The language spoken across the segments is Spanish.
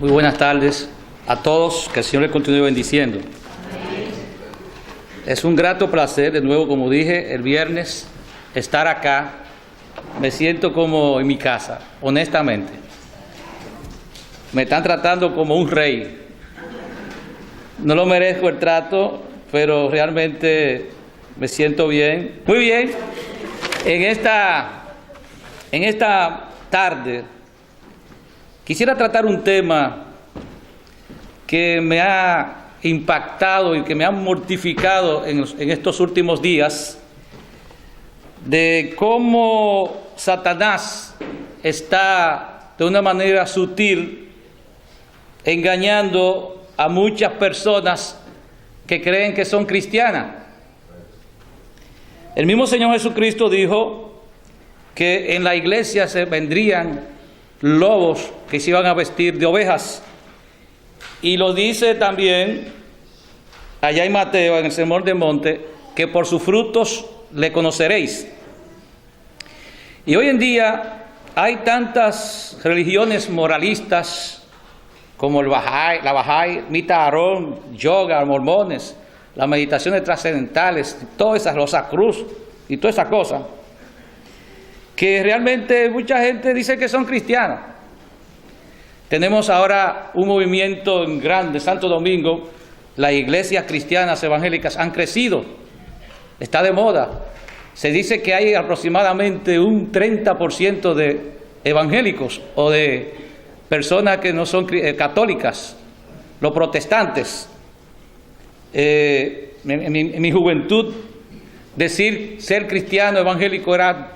Muy buenas tardes a todos, que el Señor les continúe bendiciendo. Es un grato placer, de nuevo, como dije el viernes, estar acá. Me siento como en mi casa, honestamente. Me están tratando como un rey. No lo merezco el trato, pero realmente me siento bien. Muy bien. En esta tarde quisiera tratar un tema que me ha impactado y que me ha mortificado en estos últimos días, de cómo Satanás está de una manera sutil engañando a muchas personas que creen que son cristianas. El mismo Señor Jesucristo dijo que en la iglesia se vendrían lobos que se iban a vestir de ovejas. Y lo dice también allá en Mateo, en el Sermón del Monte, que por sus frutos le conoceréis. Y hoy en día hay tantas religiones moralistas como la Bahá'í, Mita Aarón, yoga, mormones, las meditaciones trascendentales, todas esas, Rosa Cruz y todas esas cosas, que realmente mucha gente dice que son cristianos. Tenemos ahora un movimiento grande, Santo Domingo, las iglesias cristianas evangélicas han crecido, está de moda. Se dice que hay aproximadamente un 30% de evangélicos o de personas que no son católicas, los protestantes. En mi juventud, ser cristiano evangélico era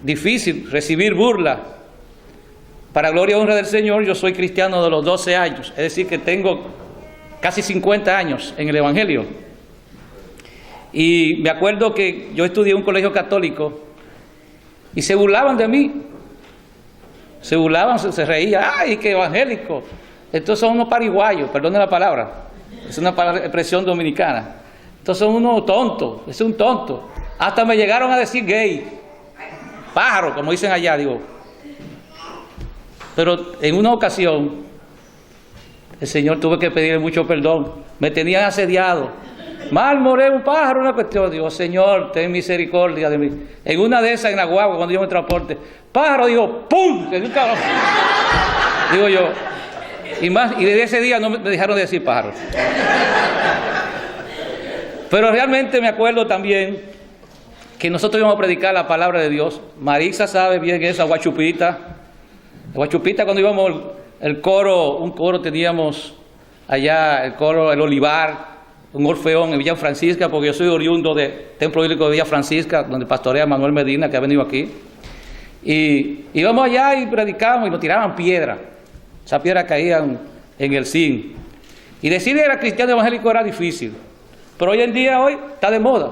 difícil, recibir burla. Para gloria y honra del Señor, yo soy cristiano de los 12 años, es decir, que tengo casi 50 años en el Evangelio. Y me acuerdo que yo estudié en un colegio católico y se burlaban de mí. Se burlaban, se reían. ¡Ay, qué evangélico! Estos son unos pariguayos, perdone la palabra, es una expresión dominicana. Estos son unos tontos, es un tonto. Hasta me llegaron a decir gay, pájaro, como dicen allá, digo. Pero en una ocasión, el Señor tuvo que pedirle mucho perdón. Me tenían asediado. Mal moré un pájaro, una cuestión. Digo, Señor, ten misericordia de mí. En una de esas, en la guagua, cuando yo me transporte, pájaro, digo, ¡pum! Digo yo. Y desde ese día no me dejaron de decir pájaro. Pero realmente me acuerdo también que nosotros íbamos a predicar la palabra de Dios. Marisa sabe bien esa Guachupita. Guachupita, cuando íbamos un coro teníamos allá, el coro El Olivar, un orfeón en Villa Francisca, porque yo soy oriundo de Templo Bíblico de Villa Francisca, donde pastorea Manuel Medina, que ha venido aquí. Y íbamos allá y predicábamos y nos tiraban piedra. Esas piedras caían en el zinc. Y decir que era cristiano evangélico era difícil. Pero hoy en día, está de moda.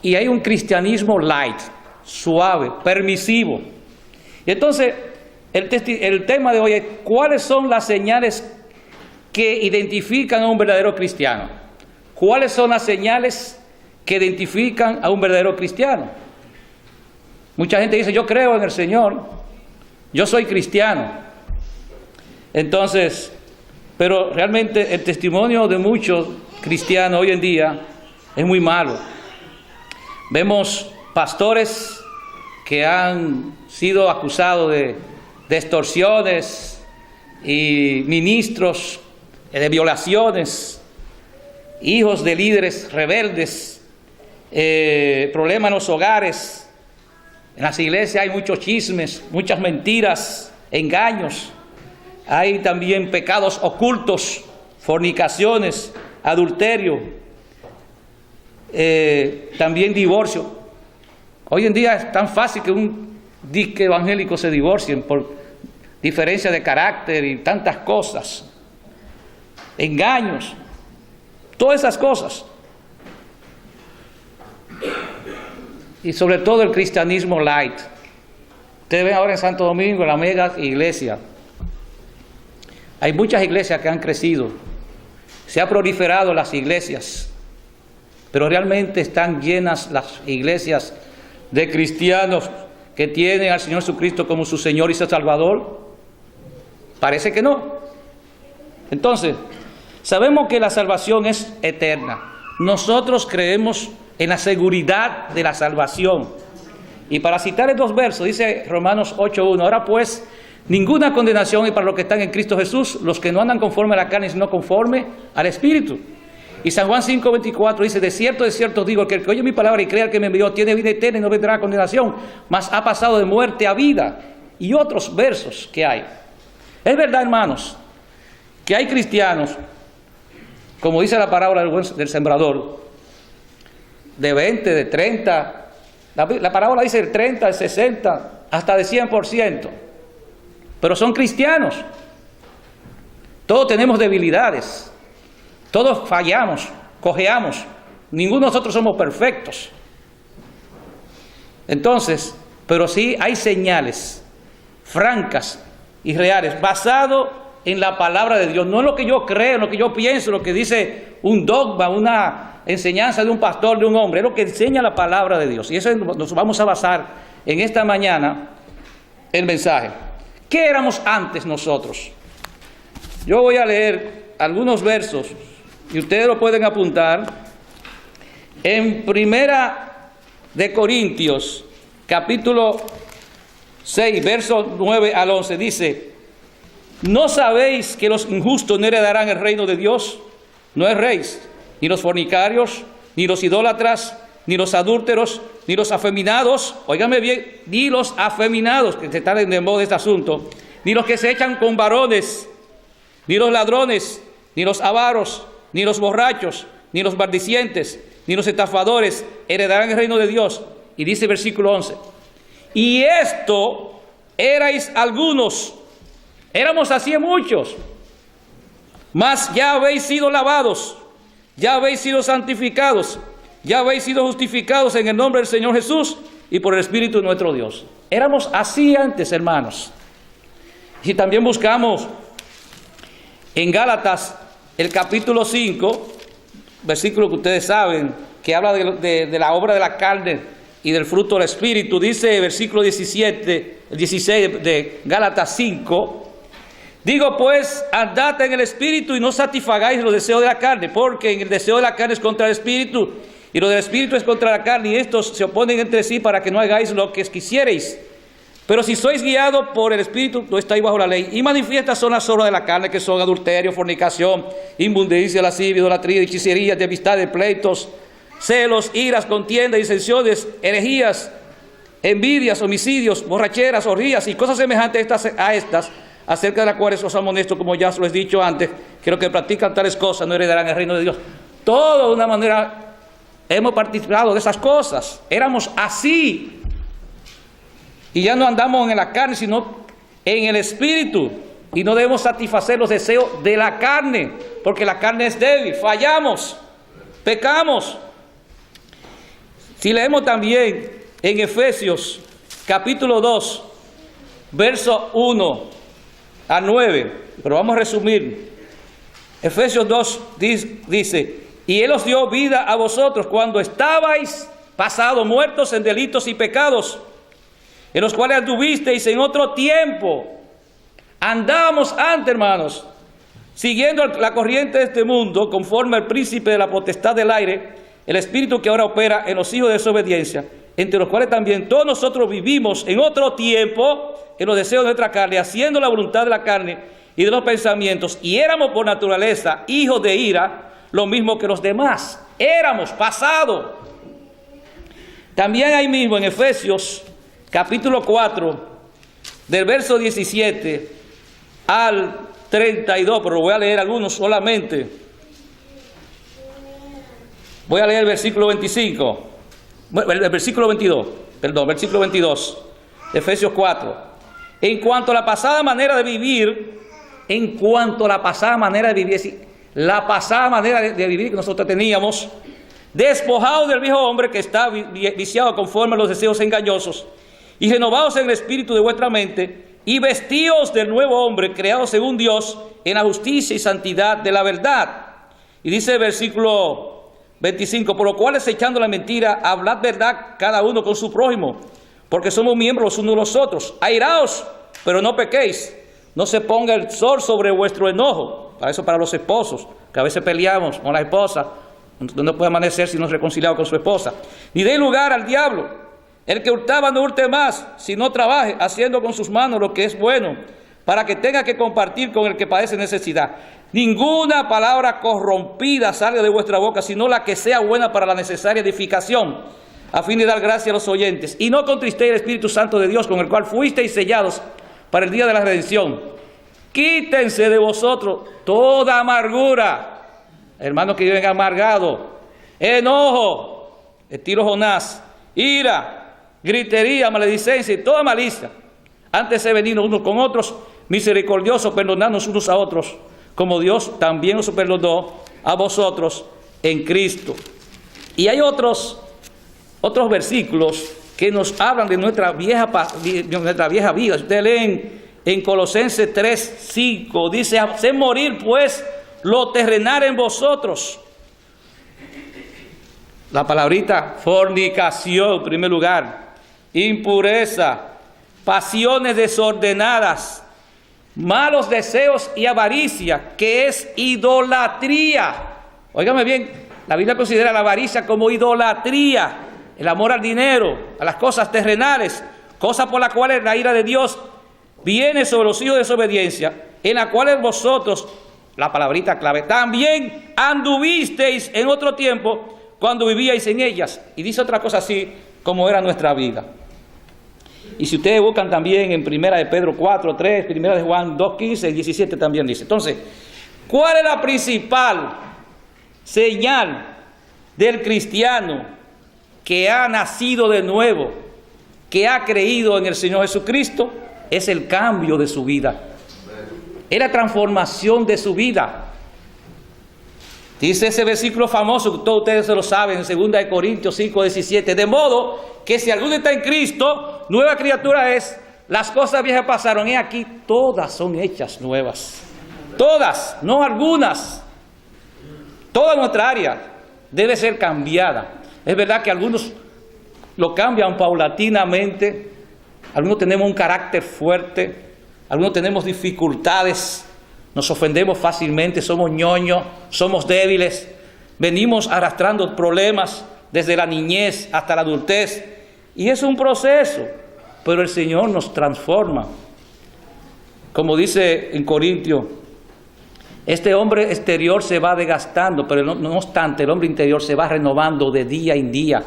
Y hay un cristianismo light, suave, permisivo. Y entonces, el tema de hoy es cuáles son las señales que identifican a un verdadero cristiano. ¿Cuáles son las señales que identifican a un verdadero cristiano? Mucha gente dice, yo creo en el Señor, yo soy cristiano. Entonces, pero realmente el testimonio de muchos cristianos hoy en día es muy malo. Vemos pastores que han sido acusados de extorsiones y ministros de violaciones, hijos de líderes rebeldes, problemas en los hogares. En las iglesias hay muchos chismes, muchas mentiras, engaños. Hay también pecados ocultos, fornicaciones, adulterio, también divorcio. Hoy en día es tan fácil que un disque evangélico se divorcien por diferencia de carácter y tantas cosas, engaños, todas esas cosas. Y sobre todo el cristianismo light. Ustedes ven ahora en Santo Domingo, en la mega iglesia, hay muchas iglesias que han crecido, se ha proliferado las iglesias, pero realmente están llenas las iglesias de cristianos que tienen al Señor Jesucristo como su Señor y su Salvador. Parece que no. Entonces, sabemos que la salvación es eterna. Nosotros creemos en la seguridad de la salvación. Y para citar estos versos, dice Romanos 8:1, ahora pues, ninguna condenación hay para los que están en Cristo Jesús, los que no andan conforme a la carne, sino conforme al Espíritu. Y San Juan 5:24 dice, de cierto digo, que el que oye mi palabra y crea al que me envió tiene vida eterna y no vendrá a condenación, mas ha pasado de muerte a vida. Y otros versos que hay. Es verdad, hermanos, que hay cristianos, como dice la parábola del sembrador, de 20, de 30, la parábola dice del 30, del 60, hasta de 100%, pero son cristianos. Todos tenemos debilidades, todos fallamos, cojeamos, ninguno de nosotros somos perfectos. Entonces, pero sí hay señales francas y reales, basado en la palabra de Dios, no en lo que yo creo, en lo que yo pienso, lo que dice un dogma, una enseñanza de un pastor, de un hombre, es lo que enseña la palabra de Dios. Y eso nos vamos a basar en esta mañana el mensaje. ¿Qué éramos antes nosotros? Yo voy a leer algunos versos y ustedes lo pueden apuntar. En Primera de Corintios, capítulo 6, versos 9 al 11, dice, ¿no sabéis que los injustos no heredarán el reino de Dios? No erréis, ni los fornicarios, ni los idólatras, ni los adúlteros, ni los afeminados, óigame bien, ni los afeminados, que se está de moda este asunto, ni los que se echan con varones, ni los ladrones, ni los avaros, ni los borrachos, ni los maldicientes, ni los estafadores heredarán el reino de Dios. Y dice el versículo 11, y esto erais algunos, éramos así muchos, mas ya habéis sido lavados, ya habéis sido santificados, ya habéis sido justificados en el nombre del Señor Jesús y por el Espíritu de nuestro Dios. Éramos así antes, hermanos. Y también buscamos en Gálatas el capítulo 5, versículo que ustedes saben, que habla de la obra de la carne y del fruto del Espíritu. Dice versículo 16 de Gálatas 5, digo pues, andad en el Espíritu y no satisfagáis los deseos de la carne, porque en el deseo de la carne es contra el Espíritu, y lo del Espíritu es contra la carne, y estos se oponen entre sí para que no hagáis lo que quisierais. Pero si sois guiados por el Espíritu, no estáis bajo la ley. Y manifiestas son las obras de la carne, que son adulterio, fornicación, inmundicia, lascivia, idolatría, hechicería, enemistad, pleitos, celos, iras, contiendas, disensiones, herejías, envidias, homicidios, borracheras, orgías y cosas semejantes a estas, acerca de las cuales os amonesto, como ya os lo he dicho antes, que los que practican tales cosas no heredarán el reino de Dios. Todo de una manera hemos participado de esas cosas. Éramos así. Y ya no andamos en la carne, sino en el Espíritu. Y no debemos satisfacer los deseos de la carne, porque la carne es débil. Fallamos, pecamos. Si leemos también en Efesios capítulo 2, verso 1 a 9, pero vamos a resumir. Efesios 2 dice, y Él os dio vida a vosotros cuando estabais pasados muertos en delitos y pecados, en los cuales anduvisteis en otro tiempo. Andábamos antes, hermanos, siguiendo la corriente de este mundo, conforme al príncipe de la potestad del aire, el espíritu que ahora opera en los hijos de desobediencia, entre los cuales también todos nosotros vivimos en otro tiempo, en los deseos de nuestra carne, haciendo la voluntad de la carne y de los pensamientos, y éramos por naturaleza hijos de ira, lo mismo que los demás. Éramos pasado. También ahí mismo en Efesios capítulo 4, del verso 17 al 32, pero voy a leer algunos solamente. Voy a leer el versículo 25, el versículo 22, versículo 22, Efesios 4. En cuanto a la pasada manera de vivir, la pasada manera de vivir que nosotros teníamos, despojados del viejo hombre que está viciado conforme a los deseos engañosos, y renovados en el espíritu de vuestra mente, y vestíos del nuevo hombre, creado según Dios, en la justicia y santidad de la verdad. Y dice el versículo 25, por lo cual, desechando la mentira, hablad verdad cada uno con su prójimo, porque somos miembros los unos de los otros. Airaos, pero no pequéis. no se ponga el sol sobre vuestro enojo. Para eso, para los esposos, que a veces peleamos con la esposa, no puede amanecer si no es reconciliado con su esposa. Ni dé lugar al diablo. El que hurtaba no hurte más, sino trabaje, haciendo con sus manos lo que es bueno, para que tenga que compartir con el que padece necesidad. Ninguna palabra corrompida salga de vuestra boca, sino la que sea buena para la necesaria edificación, a fin de dar gracia a los oyentes. Y no contristéis el Espíritu Santo de Dios, con el cual fuisteis sellados para el día de la redención. Quítense de vosotros toda amargura, hermanos que viven amargados, enojo, estilo Jonás, ira, gritería, maledicencia y toda malicia. Antes se venido unos con otros, misericordiosos, perdonándonos unos a otros, como Dios también os perdonó a vosotros en Cristo. Y hay otros versículos que nos hablan de nuestra vieja vida. Ustedes leen en Colosenses 3:5, dice: haced morir pues lo terrenal en vosotros. La palabrita fornicación, en primer lugar, impureza, pasiones desordenadas, malos deseos y avaricia, que es idolatría. Óigame bien, la Biblia considera la avaricia como idolatría, el amor al dinero, a las cosas terrenales, cosas por las cuales la ira de Dios viene sobre los hijos de desobediencia, en las cuales vosotros, la palabrita clave, también anduvisteis en otro tiempo cuando vivíais en ellas. Y dice otra cosa así, como era nuestra vida. Y si ustedes buscan también en 1 de Pedro 4:3, 1 de Juan 2:15 y 17 también dice. Entonces, ¿cuál es la principal señal del cristiano que ha nacido de nuevo, que ha creído en el Señor Jesucristo? Es el cambio de su vida, es la transformación de su vida. Dice ese versículo famoso, que todos ustedes se lo saben, en 2 de Corintios 5:17, de modo que si alguno está en Cristo, nueva criatura es, las cosas viejas pasaron, y aquí todas son hechas nuevas. Todas, no algunas. Toda nuestra área debe ser cambiada. Es verdad que algunos lo cambian paulatinamente. Algunos tenemos un carácter fuerte, algunos tenemos dificultades, nos ofendemos fácilmente, somos ñoños, somos débiles, venimos arrastrando problemas desde la niñez hasta la adultez, y es un proceso, pero el Señor nos transforma. Como dice en Corintios, este hombre exterior se va desgastando, pero no obstante el hombre interior se va renovando de día en día.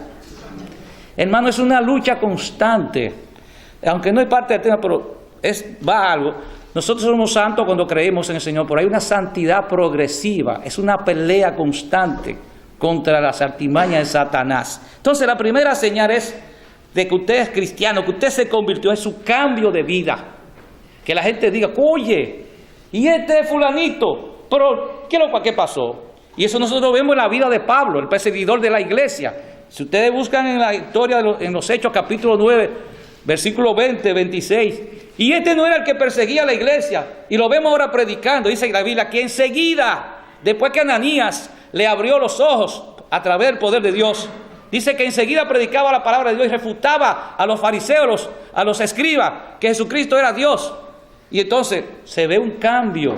Hermano, es una lucha constante. Aunque no es parte del tema, pero va algo. Nosotros somos santos cuando creemos en el Señor, pero hay una santidad progresiva, es una pelea constante contra las artimañas de Satanás. Entonces la primera señal es de que usted es cristiano, que usted se convirtió, es su cambio de vida. Que la gente diga, oye, y este es fulanito, pero ¿qué pasó? Y eso nosotros vemos en la vida de Pablo, el perseguidor de la iglesia. Si ustedes buscan en la historia, en los Hechos capítulo 9, versículo 20, 26. Y este no era el que perseguía a la iglesia. Y lo vemos ahora predicando. Dice la Biblia que enseguida, después que Ananías le abrió los ojos a través del poder de Dios, dice que enseguida predicaba la palabra de Dios y refutaba a los fariseos, a los escribas, que Jesucristo era Dios. Y entonces se ve un cambio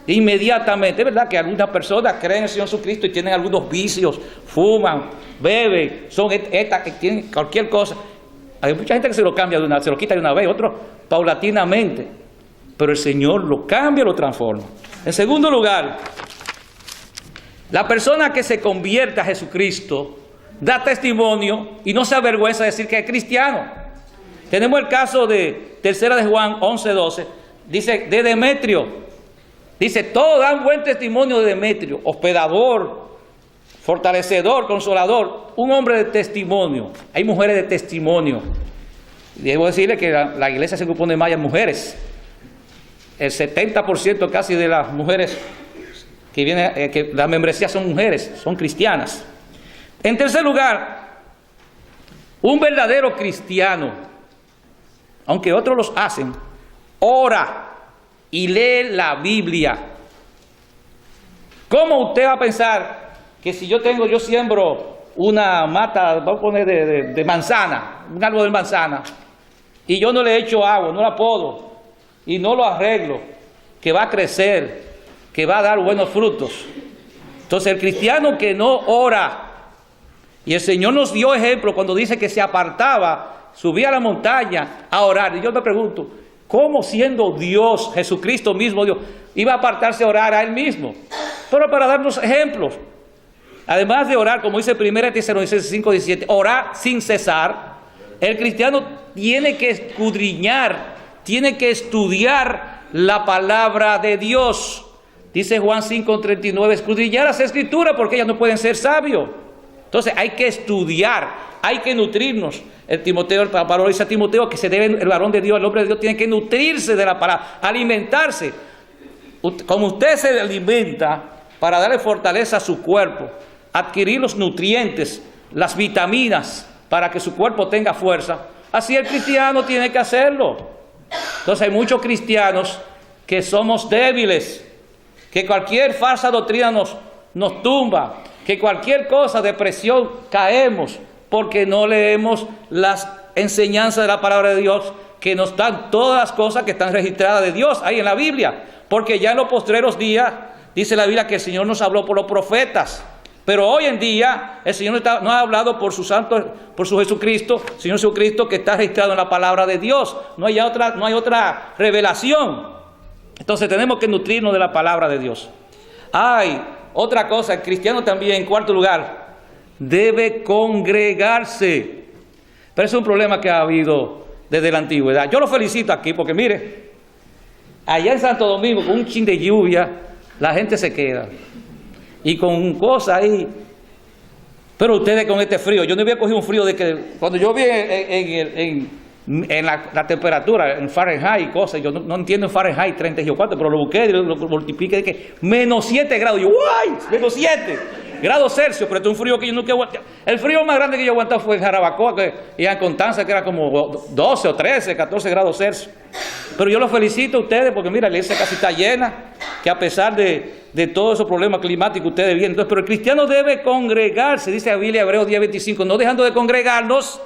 inmediatamente. Es verdad que algunas personas creen en el Señor Jesucristo y tienen algunos vicios, fuman, beben, son tienen cualquier cosa. Hay mucha gente que se lo cambia de una, se lo quita de una vez, otros paulatinamente. Pero el Señor lo cambia, lo transforma. En segundo lugar, la persona que se convierte a Jesucristo da testimonio y no se avergüenza de decir que es cristiano. Tenemos el caso de 3 de Juan 11:12. Dice de Demetrio. Dice, todos dan buen testimonio de Demetrio, hospedador, fortalecedor, consolador, un hombre de testimonio. Hay mujeres de testimonio. Debo decirle que la iglesia se compone de más mujeres. El 70% casi de las mujeres que vienen, que la membresía son mujeres, son cristianas. En tercer lugar, un verdadero cristiano, aunque otros los hacen, ora y lee la Biblia. ¿Cómo usted va a pensar que si yo siembro una mata, vamos a poner de manzana, un árbol de manzana, y yo no le echo agua, no la podo, y no lo arreglo, que va a crecer, que va a dar buenos frutos. Entonces el cristiano que no ora, y el Señor nos dio ejemplo cuando dice que se apartaba, subía a la montaña a orar. Y yo me pregunto, ¿cómo siendo Dios, Jesucristo mismo Dios, iba a apartarse a orar a Él mismo? Pero para darnos ejemplos. Además de orar, como dice 1 Tesalonicenses 5:17, orar sin cesar, el cristiano tiene que escudriñar, tiene que estudiar la palabra de Dios. Dice Juan 5:39, escudriñar las escrituras porque ellas no pueden ser sabios. Entonces hay que estudiar, hay que nutrirnos. El Pablo dice a Timoteo que se debe, el varón de Dios, el hombre de Dios tiene que nutrirse de la palabra, alimentarse. Como usted se alimenta para darle fortaleza a su cuerpo, adquirir los nutrientes, las vitaminas para que su cuerpo tenga fuerza, así el cristiano tiene que hacerlo. Entonces hay muchos cristianos que somos débiles, que cualquier falsa doctrina nos tumba, que cualquier cosa de presión caemos porque no leemos las enseñanzas de la palabra de Dios, que nos dan todas las cosas que están registradas de Dios ahí en la Biblia, porque ya en los postreros días dice la Biblia que el Señor nos habló por los profetas, pero hoy en día el Señor no ha hablado por su santo, por su Jesucristo, Señor Jesucristo, que está registrado en la palabra de Dios. No hay otra revelación. Entonces tenemos que nutrirnos de la palabra de Dios. Hay otra cosa, el cristiano también, en cuarto lugar, debe congregarse. Pero es un problema que ha habido desde la antigüedad. Yo lo felicito aquí porque mire, allá en Santo Domingo con un chin de lluvia, la gente se queda. Y con cosas ahí. Pero ustedes con este frío, yo no había cogido un frío de que cuando yo vi en la temperatura, en Fahrenheit y cosas, yo no entiendo en Fahrenheit 34, pero lo busqué y lo multipliqué de que menos 7 grados. Yo, ¡guay! Menos 7 grados Celsius, pero esto es un frío que yo nunca aguanté. El frío más grande que yo aguantaba fue en Jarabacoa y en Constanza, que era como 12 o 13, 14 grados Celsius. Pero yo los felicito a ustedes porque mira, la iglesia casi está llena, que a pesar de todos esos problemas climáticos ustedes vienen. Entonces, pero el cristiano debe congregarse, dice la Biblia, Hebreos 10:25, no dejando de congregarnos,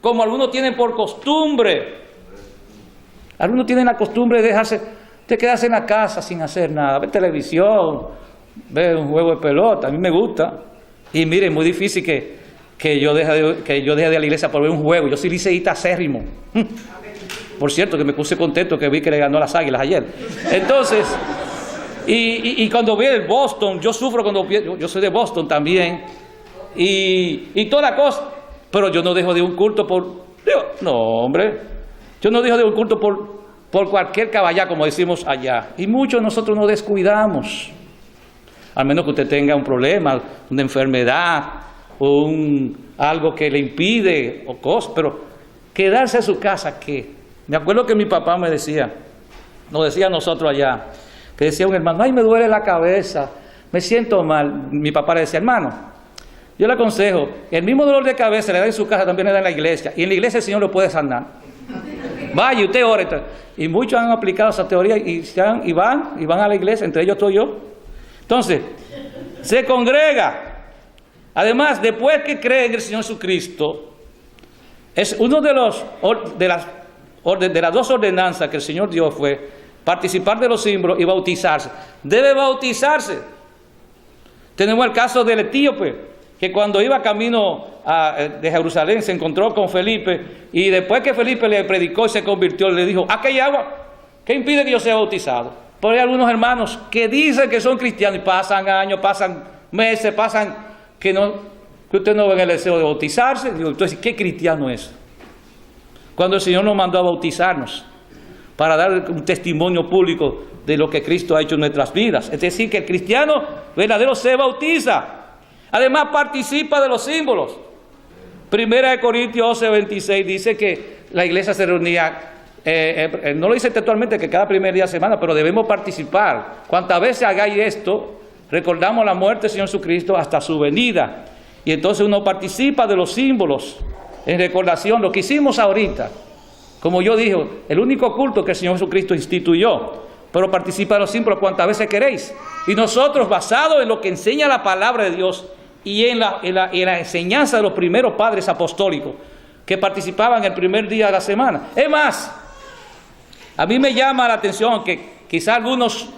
como algunos tienen por costumbre. Algunos tienen la costumbre de quedarse en la casa sin hacer nada, ver televisión, ver un juego de pelota. A mí me gusta. Y miren, muy difícil que yo deje de la iglesia por ver un juego. Yo soy liceísta acérrimo. Por cierto, que me puse contento que vi que le ganó a las Águilas ayer. Entonces, y cuando vi el Boston, yo sufro cuando yo soy de Boston también. Y toda la cosa. Pero yo no dejo de un culto yo no dejo de un culto por cualquier caballá, como decimos allá. Y muchos de nosotros nos descuidamos. Al menos que usted tenga un problema, una enfermedad, o algo que le impide, o cosas. Pero quedarse en su casa, ¿qué? Me acuerdo que mi papá nos decía a nosotros allá, que decía un hermano, ay, me duele la cabeza, me siento mal. Mi papá le decía, hermano, yo le aconsejo, el mismo dolor de cabeza le da en su casa, también le da en la iglesia. Y en la iglesia el Señor lo puede sanar. Vaya, usted ore. Y muchos han aplicado esa teoría y van a la iglesia, entre ellos estoy yo. Entonces, se congrega. Además, después que cree en el Señor Jesucristo, es uno de las dos ordenanzas que el Señor dio fue participar de los símbolos y bautizarse. Debe bautizarse. Tenemos el caso del etíope, que cuando iba camino de Jerusalén se encontró con Felipe y después que Felipe le predicó y se convirtió, le dijo, aquí hay agua, ¿qué impide que yo sea bautizado? Pero hay algunos hermanos que dicen que son cristianos y pasan años, pasan meses, que usted no ven el deseo de bautizarse. Digo, entonces, ¿qué cristiano es? Cuando el Señor nos mandó a bautizarnos para dar un testimonio público de lo que Cristo ha hecho en nuestras vidas. Es decir, que el cristiano verdadero se bautiza. Además participa de los símbolos. 1 Corintios 11:26 dice que la iglesia se reunía, no lo dice textualmente que cada primer día de semana, pero debemos participar. Cuantas veces hagáis esto, recordamos la muerte del Señor Jesucristo hasta su venida. Y entonces uno participa de los símbolos en recordación, lo que hicimos ahorita. Como yo dije, el único culto que el Señor Jesucristo instituyó. Pero participa de los símbolos cuantas veces queréis. Y nosotros, basados en lo que enseña la palabra de Dios y en la enseñanza de los primeros padres apostólicos que participaban el primer día de la semana. Es más, A mí me llama la atención que quizá algunos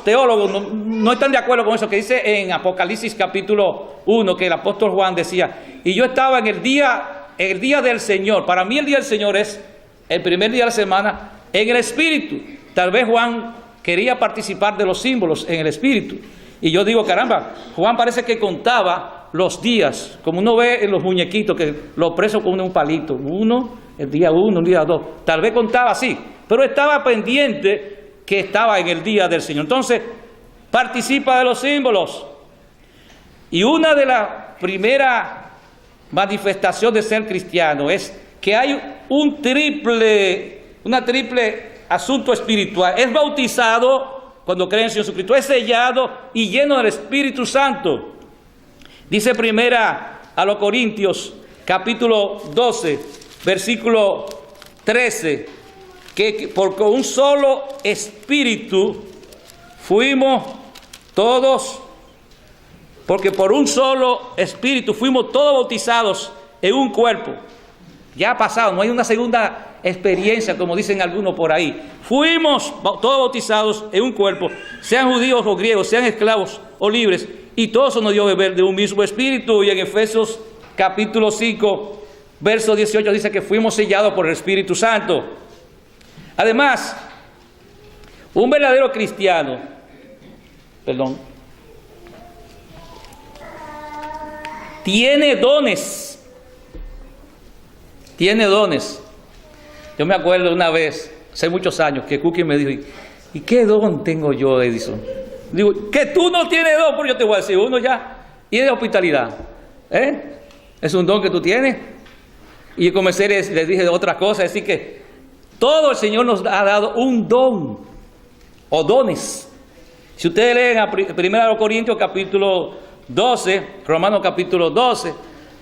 teólogos no están de acuerdo con eso, que dice en Apocalipsis capítulo 1, que el apóstol Juan decía, y yo estaba en el día del Señor. Para mí el día del Señor es el primer día de la semana en el Espíritu. Tal vez Juan quería participar de los símbolos en el Espíritu. Y yo digo, caramba, Juan parece que contaba los días, como uno ve en los muñequitos, que los presos con un palito. El día 1, el día 2. Tal vez contaba así, pero estaba pendiente que estaba en el día del Señor. Entonces, participa de los símbolos. Y una de las primeras manifestaciones de ser cristiano es que hay una triple asunto espiritual. Es bautizado cuando cree en Jesucristo, es sellado y lleno del Espíritu Santo. Dice primera a los Corintios, capítulo 12, versículo 13, que por un solo Espíritu fuimos todos, porque por un solo Espíritu fuimos todos bautizados en un cuerpo. Ya ha pasado, no hay una segunda experiencia, como dicen algunos por ahí. Fuimos todos bautizados en un cuerpo, sean judíos o griegos, sean esclavos o libres, y todos se nos dio beber de un mismo espíritu. Y en Efesios capítulo 5, verso 18 dice que fuimos sellados por el Espíritu Santo. Además, un verdadero cristiano, tiene dones. Tiene dones. Yo me acuerdo una vez, hace muchos años, que Cookie me dijo, ¿y qué don tengo yo, Edison? Digo, que tú no tienes don, pero yo te voy a decir uno ya, y es de hospitalidad. Es un don que tú tienes. Y comencé, les dije otras cosas, así que todo el Señor nos ha dado un don, o dones. Si ustedes leen a 1 Corintios capítulo 12, Romanos capítulo 12,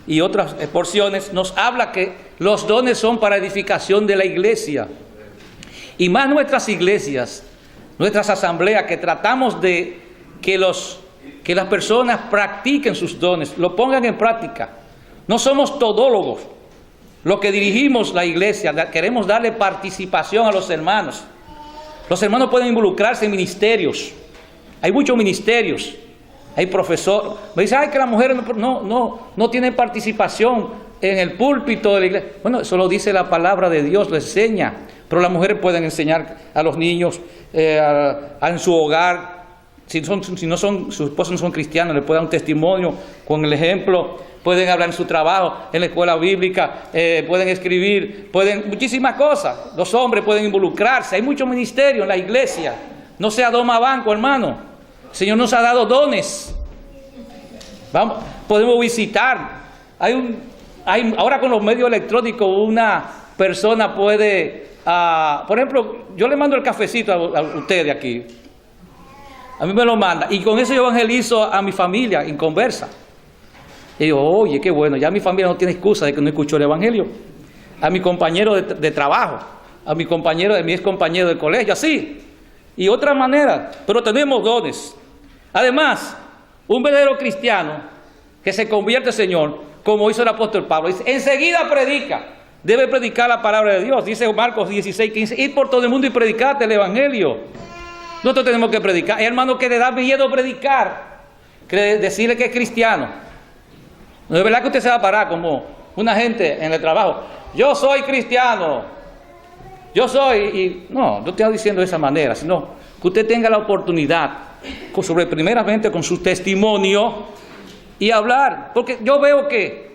y otras porciones, nos habla que los dones son para edificación de la iglesia. Y más nuestras iglesias, nuestras asambleas, que tratamos de que las personas practiquen sus dones, lo pongan en práctica. No somos todólogos los que dirigimos la iglesia, queremos darle participación a los hermanos. Los hermanos pueden involucrarse en ministerios. Hay muchos ministerios. Hay profesores. Me dicen, ay, que las mujeres no tienen participación en el púlpito de la iglesia. Bueno, eso lo dice la palabra de Dios, lo enseña. Pero las mujeres pueden enseñar a los niños en su hogar. Si sus esposos no son cristianos, les pueden dar un testimonio con el ejemplo. Pueden hablar en su trabajo, en la escuela bíblica, pueden escribir, muchísimas cosas. Los hombres pueden involucrarse. Hay muchos ministerios en la iglesia. No sea doma banco, hermano. El Señor nos ha dado dones. Podemos visitar. Ahora con los medios electrónicos una persona puede, por ejemplo, yo le mando el cafecito a ustedes aquí. A mí me lo manda. Y con eso yo evangelizo a mi familia en conversa. Y digo, oye, qué bueno, ya mi familia no tiene excusa de que no escuchó el evangelio. A mi compañero de trabajo, a mi ex compañero de colegio, así. Y otras maneras. Pero tenemos dones. Además, un verdadero cristiano que se convierte al Señor, como hizo el apóstol Pablo, dice, enseguida predica. Debe predicar la palabra de Dios. Dice Marcos 16:15, ir por todo el mundo y predicarte el evangelio. Nosotros tenemos que predicar. Hay hermanos que le da miedo predicar, decirle que es cristiano. No es verdad que usted se va a parar como una gente en el trabajo. Yo soy cristiano. No estoy diciendo de esa manera, sino que usted tenga la oportunidad, primeramente con su testimonio, y hablar. Porque yo veo que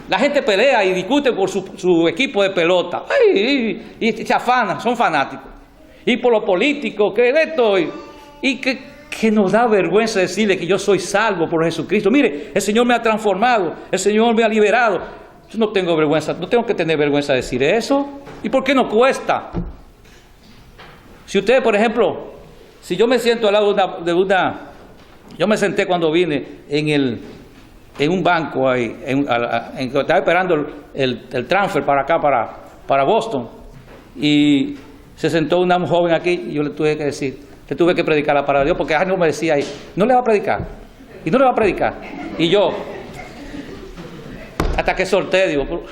la gente pelea y discute por su equipo de pelota. Y se afanan, son fanáticos. Y por lo político, que esto, y que nos da vergüenza decirle que yo soy salvo por Jesucristo. Mire, el Señor me ha transformado, el Señor me ha liberado. Yo no tengo vergüenza, no tengo que tener vergüenza de decir eso. ¿Y por qué no cuesta? Si usted, por ejemplo, si yo me siento al lado yo me senté cuando vine en un banco ahí, estaba esperando el transfer para acá, para Boston, y se sentó una joven aquí, y yo le tuve que predicar la palabra de Dios, porque alguien me decía ahí, no le va a predicar, y yo, hasta que solté, digo,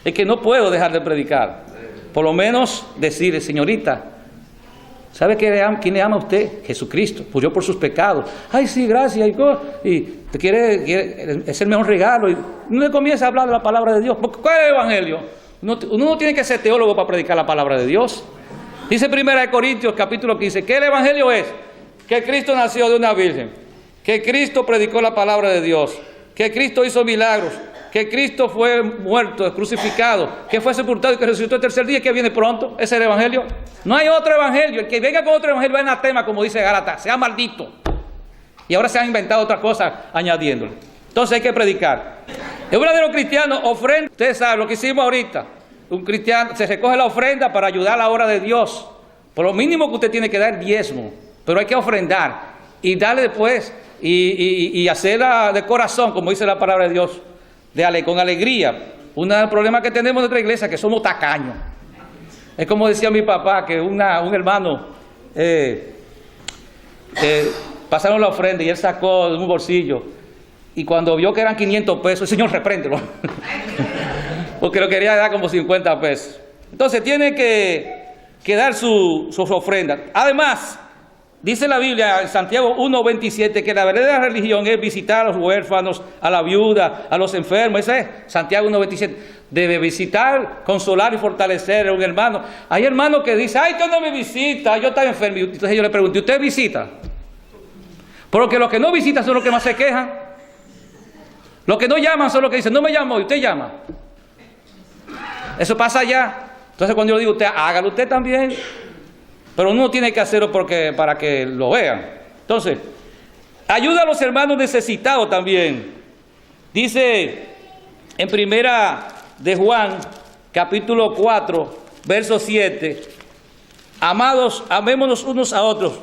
Es que no puedo dejar de predicar. Por lo menos decirle, señorita, ¿sabe quién le ama a usted? Jesucristo, murió por sus pecados. Ay, sí, gracias. Y te quiere, es el mejor regalo. Y no le comienza a hablar de la palabra de Dios. ¿Cuál es el evangelio? Uno no tiene que ser teólogo para predicar la palabra de Dios. Dice 1 Corintios capítulo 15, que el evangelio es que Cristo nació de una virgen, que Cristo predicó la palabra de Dios, que Cristo hizo milagros, que Cristo fue muerto, crucificado, que fue sepultado y que resucitó el tercer día, que viene pronto. Ese es el evangelio. No hay otro evangelio. El que venga con otro evangelio es anatema, como dice Gálatas, sea maldito. Y ahora se han inventado otras cosas añadiéndole. Entonces hay que predicar. El verdadero cristiano ofrenda. Ustedes saben lo que hicimos ahorita. Un cristiano se recoge la ofrenda para ayudar a la obra de Dios. Por lo mínimo que usted tiene que dar diezmo, pero hay que ofrendar y darle después y hacerla de corazón, como dice la palabra de Dios, con alegría. Uno de los problemas que tenemos en nuestra iglesia es que somos tacaños. Es como decía mi papá, que un hermano pasaron la ofrenda y él sacó de un bolsillo, y cuando vio que eran 500 pesos, el Señor, repréndelo, porque lo quería dar como 50 pesos. Entonces tiene que dar sus ofrendas. Además, dice la Biblia en Santiago 1:27 que la verdadera religión es visitar a los huérfanos, a la viuda, a los enfermos. Ese es Santiago 1:27. Debe visitar, consolar y fortalecer a un hermano. Hay hermanos que dicen, ay, usted no me visita, yo estoy enfermo. Entonces yo le pregunto, ¿usted visita? Porque los que no visitan son los que más se quejan. Los que no llaman son los que dicen, no me llamó, y usted llama. Eso pasa allá. Entonces cuando yo le digo, usted hágalo usted también. Pero uno tiene que hacerlo para que lo vean. Entonces, ayuda a los hermanos necesitados también. Dice en 1 de Juan, capítulo 4, verso 7, amados, amémonos unos a otros.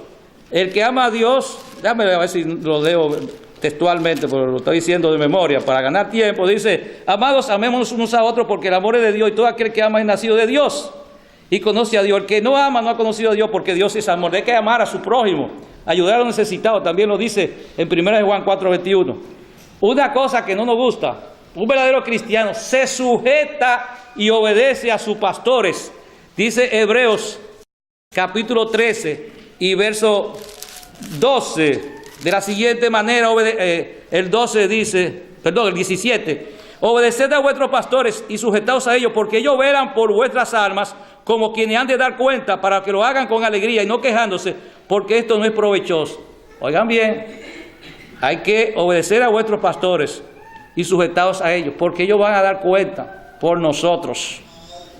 El que ama a Dios, déjame ver si lo leo textualmente, porque lo estoy diciendo de memoria, para ganar tiempo. Dice, amados, amémonos unos a otros, porque el amor es de Dios, y todo aquel que ama es nacido de Dios y conoce a Dios. El que no ama no ha conocido a Dios, porque Dios es amor. Hay que amar a su prójimo, ayudar a los necesitados. También lo dice en 1 de Juan 4:21. Una cosa que no nos gusta, un verdadero cristiano se sujeta y obedece a sus pastores. Dice Hebreos capítulo 13 y verso 12 de la siguiente manera. El 12 dice, perdón, el 17: obedeced a vuestros pastores y sujetaos a ellos, porque ellos velan por vuestras almas, como quienes han de dar cuenta, para que lo hagan con alegría y no quejándose, porque esto no es provechoso. Oigan bien, hay que obedecer a vuestros pastores y sujetaos a ellos, porque ellos van a dar cuenta por nosotros,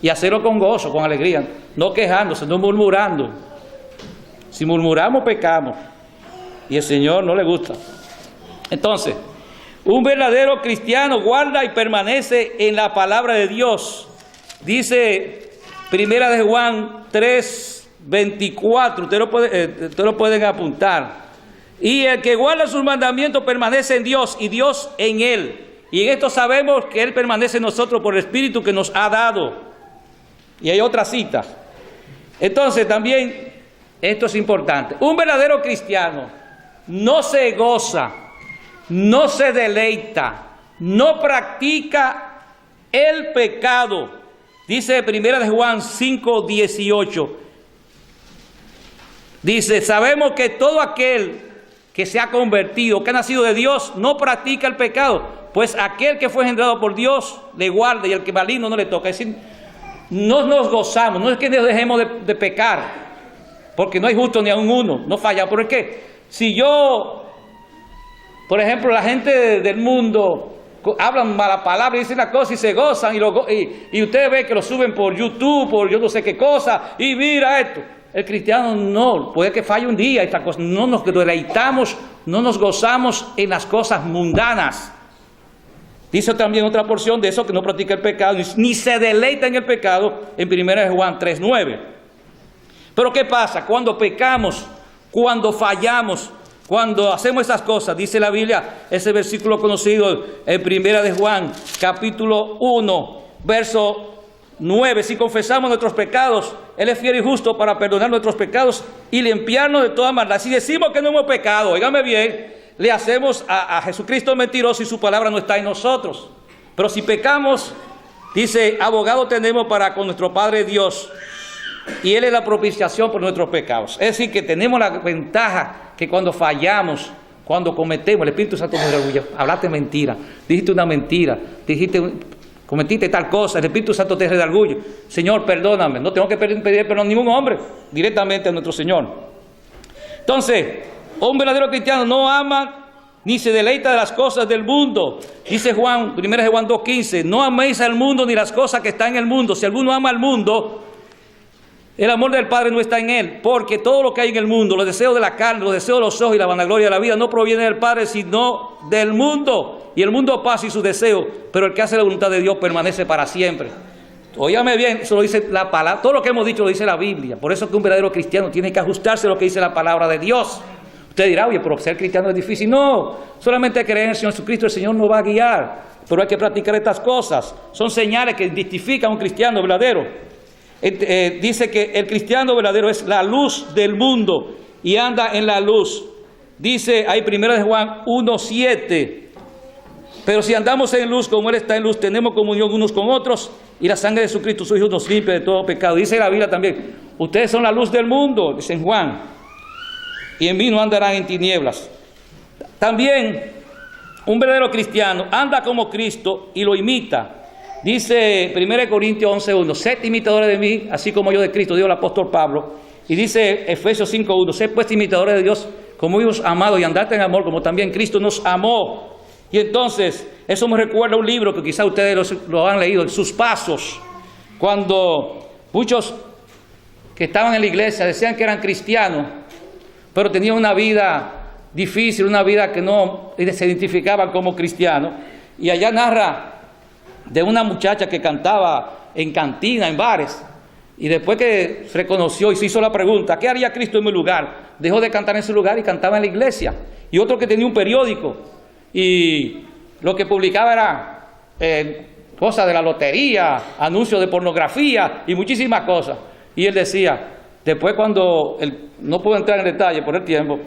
y hacerlo con gozo, con alegría, no quejándose, no murmurando. Si murmuramos, pecamos, y el Señor no le gusta. Entonces, un verdadero cristiano guarda y permanece en la palabra de Dios. Dice 1 de Juan 3:24, ustedes lo pueden apuntar. Y el que guarda sus mandamientos permanece en Dios y Dios en él. Y en esto sabemos que Él permanece en nosotros por el Espíritu que nos ha dado. Y hay otra cita. Entonces también, esto es importante. Un verdadero cristiano no se goza, no se deleita, no practica el pecado. Dice 1 de Juan 5:18. Dice, sabemos que todo aquel que se ha convertido, que ha nacido de Dios, no practica el pecado, pues aquel que fue engendrado por Dios le guarda, y el que maligno no le toca. Es decir, no nos gozamos, no es que dejemos de pecar, porque no hay justo ni aun uno, no falla. ¿Por qué? Si yo, por ejemplo, la gente del mundo hablan mala palabra y dicen las cosas y se gozan, y usted ve que lo suben por YouTube, por yo no sé qué cosa, y mira esto. El cristiano no, puede que falle un día, esta cosa, no nos deleitamos, no nos gozamos en las cosas mundanas. Dice también otra porción de eso, que no practica el pecado, ni se deleita en el pecado, en 1 de Juan 3:9. Pero ¿qué pasa? Cuando pecamos, cuando fallamos, cuando hacemos esas cosas, dice la Biblia, ese versículo conocido en 1 de Juan, capítulo 1, verso 9, si confesamos nuestros pecados, Él es fiel y justo para perdonar nuestros pecados y limpiarnos de toda maldad. Si decimos que no hemos pecado, óigame bien, le hacemos a Jesucristo mentiroso y su palabra no está en nosotros. Pero si pecamos, Dice, abogado tenemos para con nuestro Padre Dios, y Él es la propiciación por nuestros pecados. Es decir, que tenemos la ventaja que cuando fallamos, cuando cometemos, el Espíritu Santo nos redarguye. Hablaste mentira, dijiste una mentira, cometiste tal cosa, el Espíritu Santo te redarguye. Señor, perdóname. No tengo que pedir perdón a ningún hombre, directamente a nuestro Señor. Entonces, un verdadero cristiano no ama ni se deleita de las cosas del mundo. Dice Juan, 1 Juan 2:15, no améis al mundo ni las cosas que están en el mundo. Si alguno ama al mundo, el amor del Padre no está en él, porque todo lo que hay en el mundo, los deseos de la carne, los deseos de los ojos y la vanagloria de la vida, no proviene del Padre, sino del mundo. Y el mundo pasa y sus deseos, pero el que hace la voluntad de Dios permanece para siempre. Óyame bien, eso lo dice la palabra, todo lo que hemos dicho lo dice la Biblia. Por eso que un verdadero cristiano tiene que ajustarse a lo que dice la palabra de Dios. Usted dirá, oye, pero ser cristiano es difícil. No, solamente creer en el Señor Jesucristo, el Señor nos va a guiar. Pero hay que practicar estas cosas. Son señales que identifican a un cristiano verdadero. Dice que el cristiano verdadero es la luz del mundo y anda en la luz. Dice ahí 1 Juan 1:7. Pero si andamos en luz como Él está en luz, tenemos comunión unos con otros y la sangre de Jesucristo su Hijo nos limpia de todo pecado. Dice la Biblia también, ustedes son la luz del mundo, dice en Juan. Y en mí no andarán en tinieblas. También un verdadero cristiano anda como Cristo y lo imita. Dice 1 Corintios 11:1, sed imitadores de mí, así como yo de Cristo, dijo el apóstol Pablo. Y dice Efesios 5:1, sed pues imitadores de Dios como hijos amados y andad en amor como también Cristo nos amó. Y entonces, eso me recuerda a un libro que quizá ustedes lo han leído, Sus Pasos, cuando muchos que estaban en la iglesia decían que eran cristianos, pero tenían una vida difícil, una vida que no se identificaban como cristianos. Y allá narra de una muchacha que cantaba en cantina, en bares, y después que se reconoció y se hizo la pregunta, ¿qué haría Cristo en mi lugar? Dejó de cantar en su lugar y cantaba en la iglesia. Y otro que tenía un periódico, y lo que publicaba era cosas de la lotería, anuncios de pornografía y muchísimas cosas. Y él decía, después cuando, no puedo entrar en detalle por el tiempo,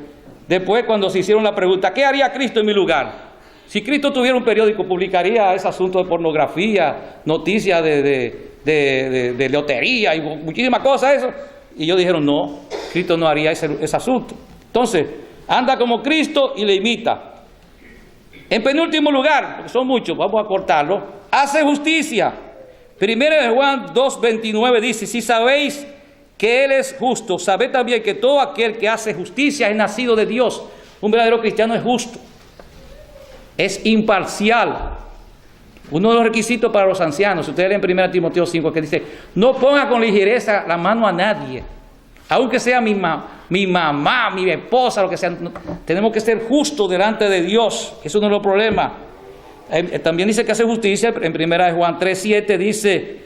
después cuando se hicieron la pregunta, ¿qué haría Cristo en mi lugar? Si Cristo tuviera un periódico, publicaría ese asunto de pornografía, noticias de lotería y muchísimas cosas, eso. Y ellos dijeron, no, Cristo no haría ese asunto. Entonces, anda como Cristo y le imita. En penúltimo lugar, porque son muchos, vamos a cortarlo, hace justicia. 1 Juan 2:29 dice, si sabéis que Él es justo, sabed también que todo aquel que hace justicia es nacido de Dios. Un verdadero cristiano es justo, es imparcial. Uno de los requisitos para los ancianos, ustedes leen 1 Timoteo 5, que dice, no ponga con ligereza la mano a nadie, aunque sea mi mamá, mi esposa, lo que sea. Tenemos que ser justos delante de Dios, eso no es el problema. También dice que hace justicia, en 1 Juan 3:7 dice,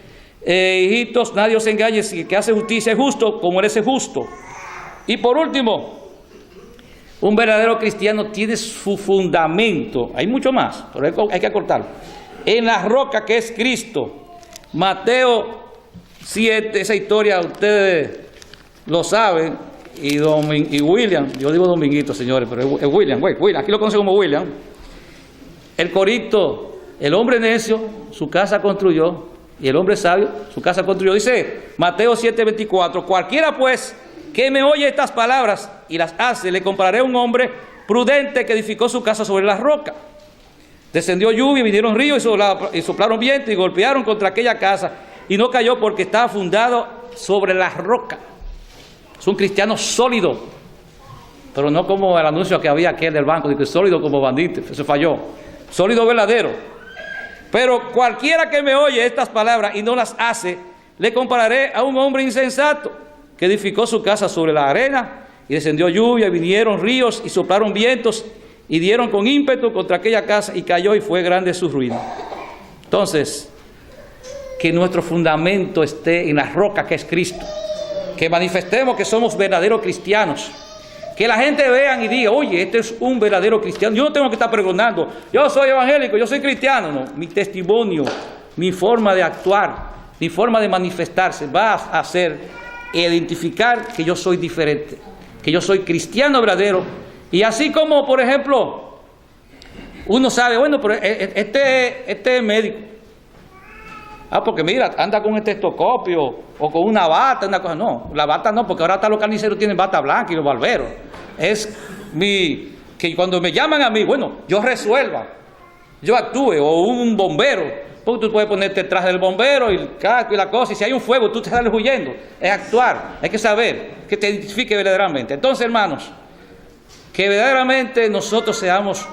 hijitos, nadie os engañe, si el que hace justicia es justo, como Él es justo. Y por último, un verdadero cristiano tiene su fundamento, hay mucho más, pero hay que acortarlo, en la roca que es Cristo. Mateo 7, esa historia ustedes lo saben, y William, yo digo Dominguito, señores, pero es William, aquí lo conocen como William. El corito, el hombre necio, su casa construyó, y el hombre sabio, su casa construyó. Dice Mateo 7:24, cualquiera pues que me oye estas palabras y las hace, le compararé a un hombre prudente que edificó su casa sobre la roca. Descendió lluvia, vinieron ríos y soplaron viento y golpearon contra aquella casa, y no cayó porque estaba fundado sobre la roca. Es un cristiano sólido, pero no como el anuncio que había aquel del banco, de que sólido como bandito, eso falló. Sólido verdadero. Pero cualquiera que me oye estas palabras y no las hace, le compararé a un hombre insensato que edificó su casa sobre la arena, y descendió lluvia, vinieron ríos y soplaron vientos y dieron con ímpetu contra aquella casa, y cayó y fue grande su ruina. Entonces, que nuestro fundamento esté en la roca que es Cristo, que manifestemos que somos verdaderos cristianos, que la gente vea y diga, oye, este es un verdadero cristiano. Yo no tengo que estar pregonando, yo soy evangélico, yo soy cristiano. No, mi testimonio, mi forma de actuar, mi forma de manifestarse va a hacer identificar que yo soy diferente, que yo soy cristiano verdadero. Y así como, por ejemplo, uno sabe, bueno, pero este es médico. porque mira, anda con un estetoscopio o con una bata, una cosa. No, la bata no, porque ahora hasta los carniceros tienen bata blanca y los barberos. Es que cuando me llaman a mí, bueno, yo resuelva, yo actúe, o un bombero, porque tú puedes ponerte el traje del bombero y el casco y la cosa, y si hay un fuego tú te sales huyendo. Es actuar, hay que saber, que te identifique verdaderamente. Entonces, hermanos, que verdaderamente nosotros seamos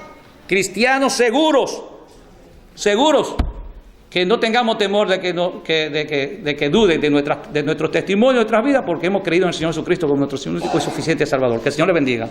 cristianos seguros, que no tengamos temor de que duden de nuestro testimonio, de nuestras vidas, porque hemos creído en el Señor Jesucristo como nuestro Señor y suficiente Salvador. Que el Señor le bendiga.